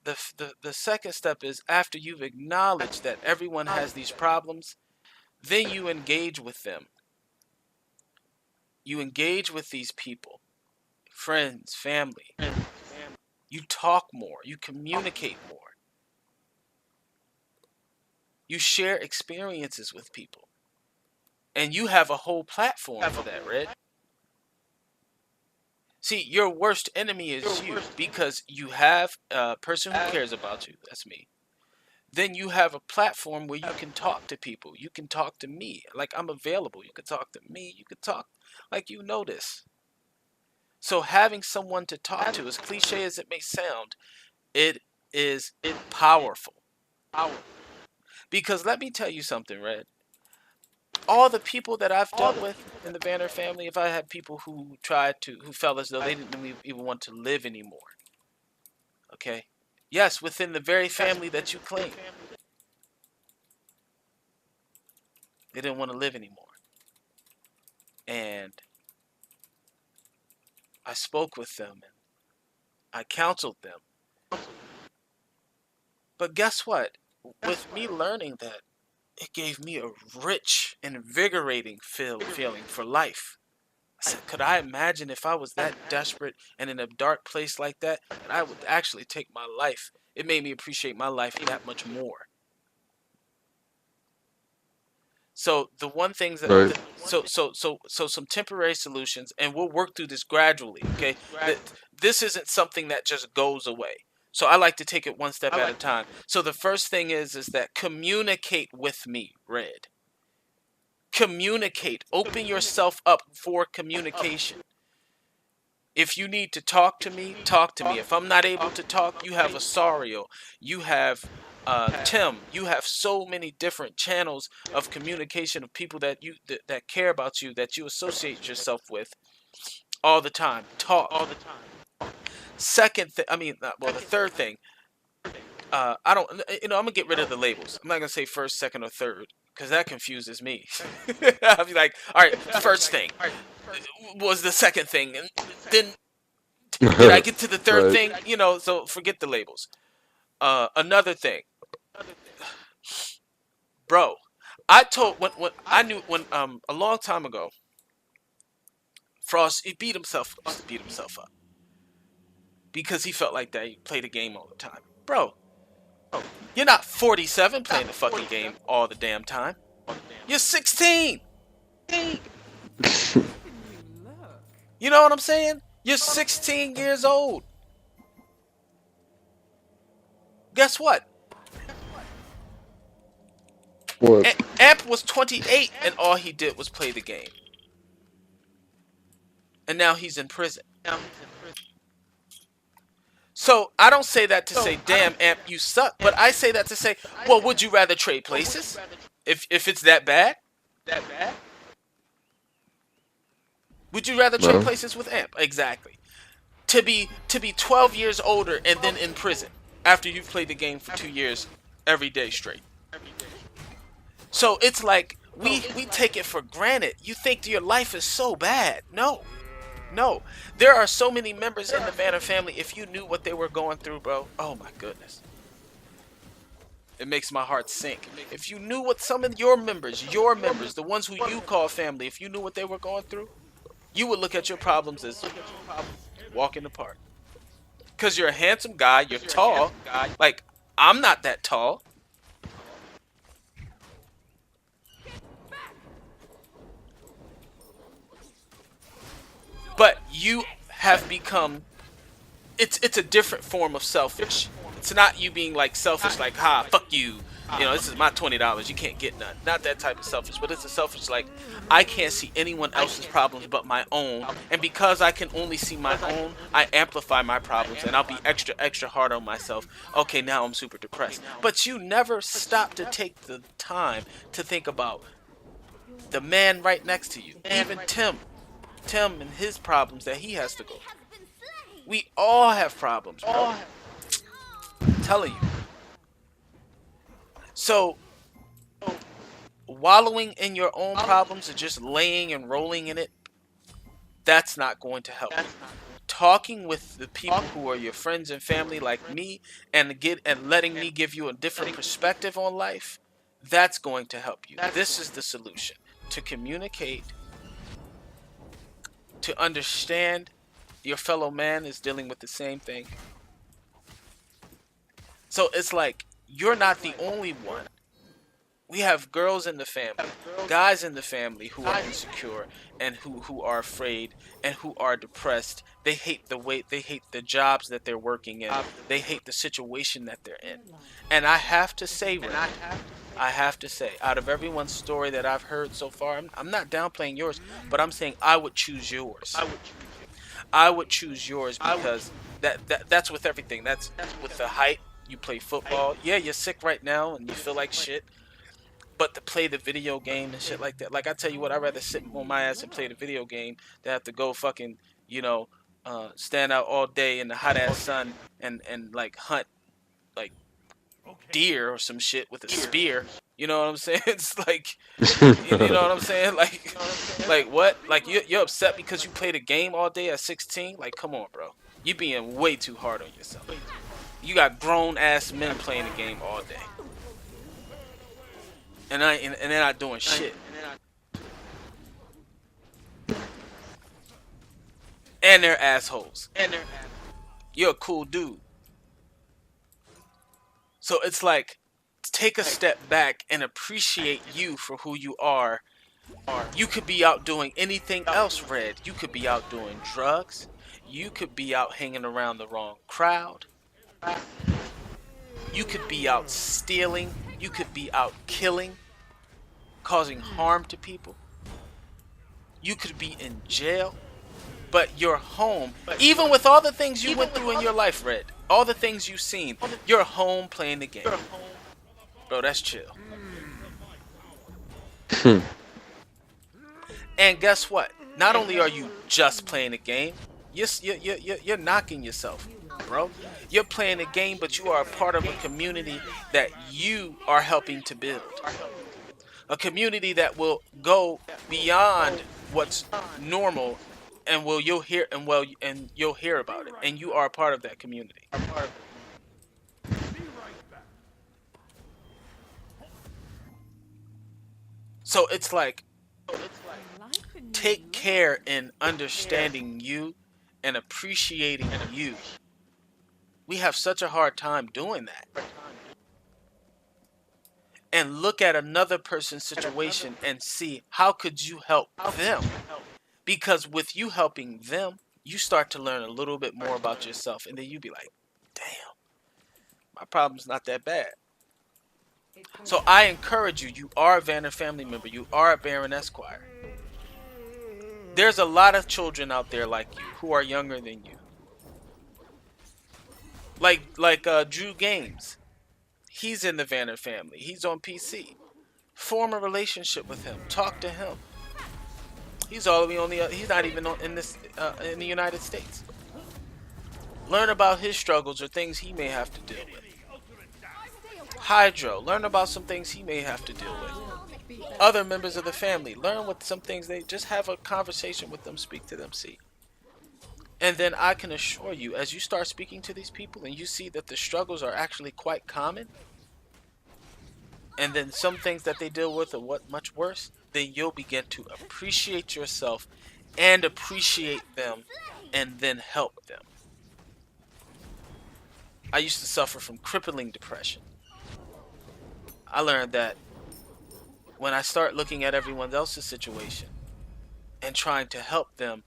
the second step is, after you've acknowledged that everyone has these problems, then you engage with them. You engage with these people, friends, family. You talk more. You communicate more. You share experiences with people. And you have a whole platform for that, Red. See, your worst enemy is you, because you have a person who cares about you. That's me. Then you have a platform where you can talk to people. You can talk to me. Like, I'm available. You can talk to me. You can talk like you know this. So having someone to talk to, as cliche as it may sound, it is powerful. Because let me tell you something, Red. All the people that I've dealt with in the Vanir family, if I had people who felt as though they didn't even want to live anymore. Okay? Yes, within the very family that you claim. They didn't want to live anymore. And I spoke with them and I counseled them. But guess what? With me learning that, it gave me a rich, invigorating feeling for life. I said, could I imagine if I was that desperate and in a dark place like that, that I would actually take my life? It made me appreciate my life that much more. So the one things that Right. so some temporary solutions, and we'll work through this gradually. Okay, this isn't something that just goes away. So I like to take it one step at a time. So the first thing is that communicate with me, Red. Communicate. Open yourself up for communication. If you need to talk to me, talk to me. If I'm not able to talk, you have Asario, you have Tim, you have so many different channels of communication of people that that care about you, that you associate yourself with all the time. Talk. Second thing, the third thing, I don't, I'm gonna get rid of the labels. I'm not gonna say first, second, or third, because that confuses me. I'll be like, all right, first thing was the second thing, and then did I get to the third Right. thing? So forget the labels. Another thing, bro. I told when I knew when a long time ago, Frost he used to beat himself up because he felt like that he played a game all the time. Bro, you're not 47 playing the fucking game all the damn time. You're 16. You know what I'm saying? You're 16 years old. Guess what? What? Amp was 28 and all he did was play the game. And now he's in prison. So I don't say that to say, damn, Amp, you suck. But I say that to say, well, would you rather trade places? If it's that bad? Would you rather trade No. places with Amp? Exactly. To be 12 years older and then in prison after you've played the game for 2 years every day straight. So it's like we take it for granted. You think your life is so bad. No. No. There are so many members in the Vanner family. If you knew what they were going through, bro, oh my goodness. It makes my heart sink. If you knew what some of your members, the ones who you call family, if you knew what they were going through, you would look at your problems as walk in the park. Because you're a handsome guy, you're tall. Like, I'm not that tall. But you have become, it's a different form of selfish. It's not you being like selfish, like, ha, fuck you. This is my $20. You can't get none. Not that type of selfish, but it's a selfish like, I can't see anyone else's problems but my own. And because I can only see my own, I amplify my problems and I'll be extra, extra hard on myself. Okay, now I'm super depressed. But you never stop to take the time to think about the man right next to you. Even Tim. Tim and his problems that he has to go through. We all have problems, bro. I'm telling you. So, wallowing in your own problems and just laying and rolling in it, that's not going to help you. talking with the people who are your friends and family like me, and letting me give you a different perspective on life, that's going to help you. This is the solution: to communicate, to understand your fellow man is dealing with the same thing. So it's like you're not the only one. We have girls in the family, guys in the family who are insecure and who are afraid and who are depressed. They hate they hate the jobs that they're working in. They hate the situation that they're in. And I have to say, Ren, I have to say, out of everyone's story that I've heard so far, I'm not downplaying yours, but I'm saying I would choose yours. I would choose yours because that's with everything. That's with the height. You play football. Yeah, you're sick right now and you feel like shit. But to play the video game and shit like that, like I tell you what, I'd rather sit on my ass and play the video game than have to go fucking, stand out all day in the hot ass sun and like hunt like deer or some shit with a spear. You know what I'm saying? It's like, you know what I'm saying? Like what? Like you're upset because you played a game all day at 16? Like, come on, bro. You being way too hard on yourself. You got grown ass men playing the game all day. And they're not doing shit. And they're assholes. You're a cool dude. So it's like, take a step back and appreciate you for who you are. You could be out doing anything else, Red. You could be out doing drugs. You could be out hanging around the wrong crowd. You could be out stealing. You could be out killing, causing harm to people. You could be in jail. But you're home. Even with all the things you went through in your life, Red, all the things you've seen, you're home playing the game. Bro, that's chill. And guess what? Not only are you just playing the game, you're knocking yourself, bro. You're playing the game, but you are a part of a community that you are helping to build. A community that will go beyond what's normal, and you'll hear about it, and you are a part of that community. So it's like, take care in understanding you and appreciating you. We have such a hard time doing that. And look at another person's situation and see, how could you help them? Because with you helping them, you start to learn a little bit more about yourself. And then you be like, damn, my problem's not that bad. So I encourage you, you are a Vanir family member. You are a Baron Esquire. There's a lot of children out there like you who are younger than you. Like Drew Games. He's in the Vanir family. He's on PC. Form a relationship with him. Talk to him. He's all the way on the. He's not even in the United States. Learn about his struggles or things he may have to deal with. Hydro. Learn about some things he may have to deal with. Other members of the family. Learn what some things they just have a conversation with them. Speak to them. See. And then I can assure you, as you start speaking to these people and you see that the struggles are actually quite common, and then some things that they deal with are much worse, then you'll begin to appreciate yourself and appreciate them and then help them. I used to suffer from crippling depression. I learned that when I start looking at everyone else's situation and trying to help them,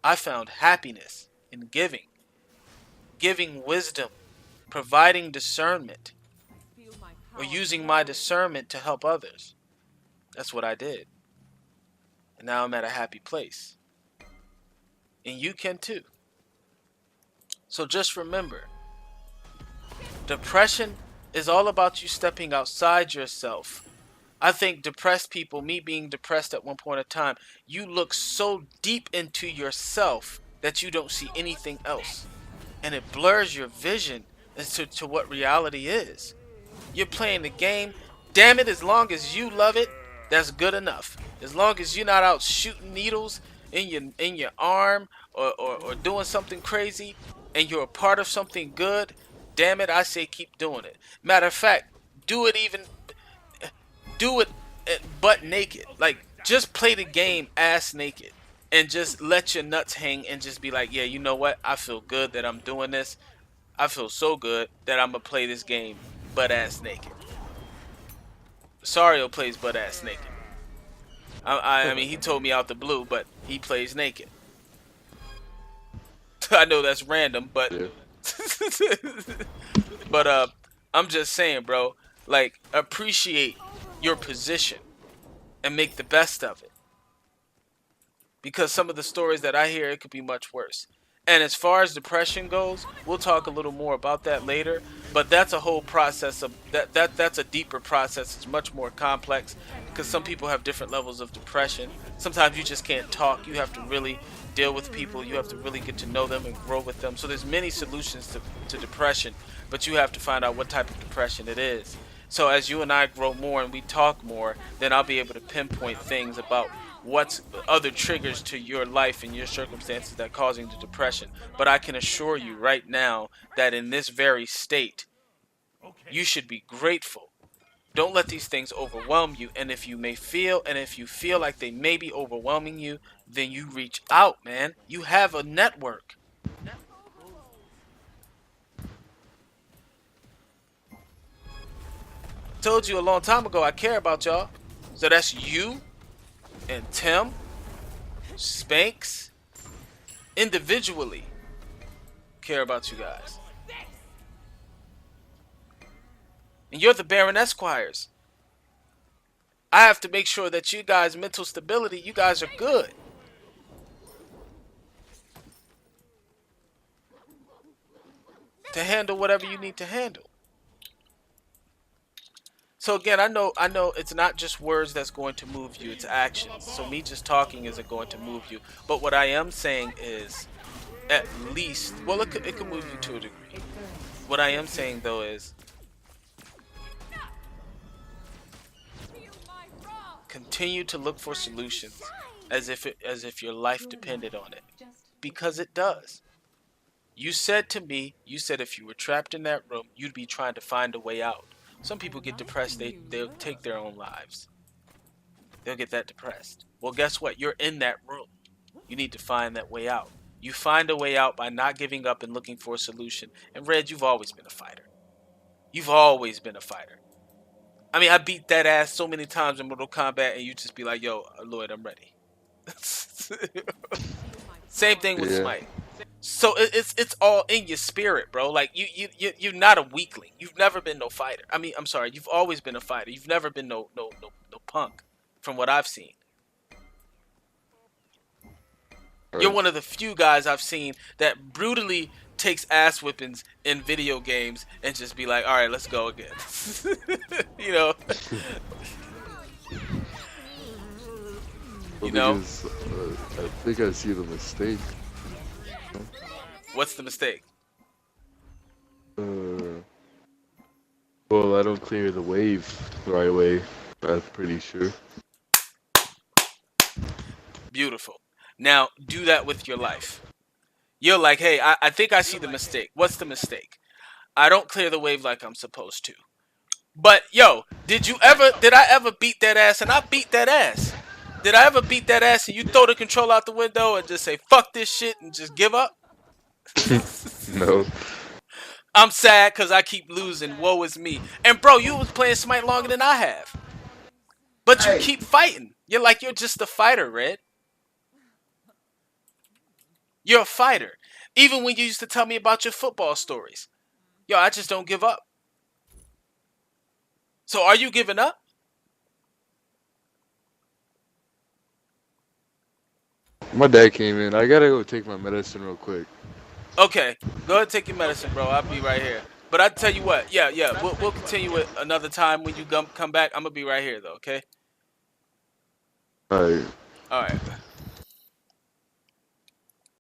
I found happiness in giving wisdom, providing discernment, or using my discernment to help others. That's what I did. And now I'm at a happy place. And you can too. So just remember, depression is all about you stepping outside yourself. I think depressed people, me being depressed at one point in time, you look so deep into yourself that you don't see anything else. And it blurs your vision as to what reality is. You're playing the game. Damn it, as long as you love it, that's good enough. As long as you're not out shooting needles in your arm, or doing something crazy, and you're a part of something good, damn it, I say keep doing it. Matter of fact, do it even do it butt naked. Like just play the game ass naked and just let your nuts hang and just be like, yeah, you know what? I feel good that I'm doing this. I feel so good that I'm gonna play this game butt ass naked. Sario plays butt ass naked. I mean, he told me out the blue, but he plays naked. I know that's random, but Yeah. but I'm just saying, bro. Like, appreciate your position and make the best of it. Because some of the stories that I hear, it could be much worse. And as far as depression goes, we'll talk a little more about that later. But that's a whole process of that's a deeper process. It's much more complex because some people have different levels of depression. Sometimes you just can't talk. You have to really deal with people. You have to really get to know them and grow with them. So there's many solutions to depression, but you have to find out what type of depression it is. So as you and I grow more and we talk more, then I'll be able to pinpoint things about what's other triggers to your life and your circumstances that causing the depression. But I can assure you right now that in this very state, you should be grateful. Don't let these things overwhelm you. And if you feel like they may be overwhelming you, then you reach out, man. You have a network. Told you a long time ago I care about y'all. So that's you and Tim, Spanx, individually care about you guys. And you're the Baron Esquires. I have to make sure that you guys' mental stability, you guys are good. To handle whatever you need to handle. So again, I know it's not just words that's going to move you, it's actions. So me just talking isn't going to move you. But what I am saying is at least, well, it could move you to a degree. What I am saying though is continue to look for solutions as if your life depended on it, because it does. You said to me, you said if you were trapped in that room, you'd be trying to find a way out. Some people get depressed, they'll take their own lives. They'll get that depressed. Well, guess what? You're in that room. You need to find that way out. You find a way out by not giving up and looking for a solution. And Red, you've always been a fighter. You've always been a fighter. I mean, I beat that ass so many times in Mortal Kombat, and you just be like, yo, Lloyd, I'm ready. Same thing with Yeah. Smite. So it's all in your spirit, bro. Like you're not a weakling. You've never been no fighter. I mean, I'm sorry. You've always been a fighter. You've never been no punk, from what I've seen. You're Right. one of the few guys I've seen that brutally takes ass whippings in video games and just be like, all right, let's go again. you know, Well, you know. because I think I see the mistake. What's the mistake? Uh, well, I don't clear the wave the right way. I'm pretty sure. Beautiful. Now do that with your life. You're like, hey, I think I see the mistake. What's the mistake? I don't clear the wave like I'm supposed to. But yo, did I ever beat that ass? And I beat that ass. Did I ever beat that ass and you throw the control out the window and just say fuck this shit and just give up? No. I'm sad because I keep losing. Woe is me. And bro, you was playing Smite longer than I have. But you keep fighting. You're just a fighter, Red. You're a fighter. Even when you used to tell me about your football stories. Yo, I just don't give up. So are you giving up? My dad came in. I gotta go take my medicine real quick. Okay, go ahead and take your medicine, bro. I'll be right here. But I tell you what, yeah, we'll continue it another time when you come back. I'm gonna be right here though. Okay. Alright. All right.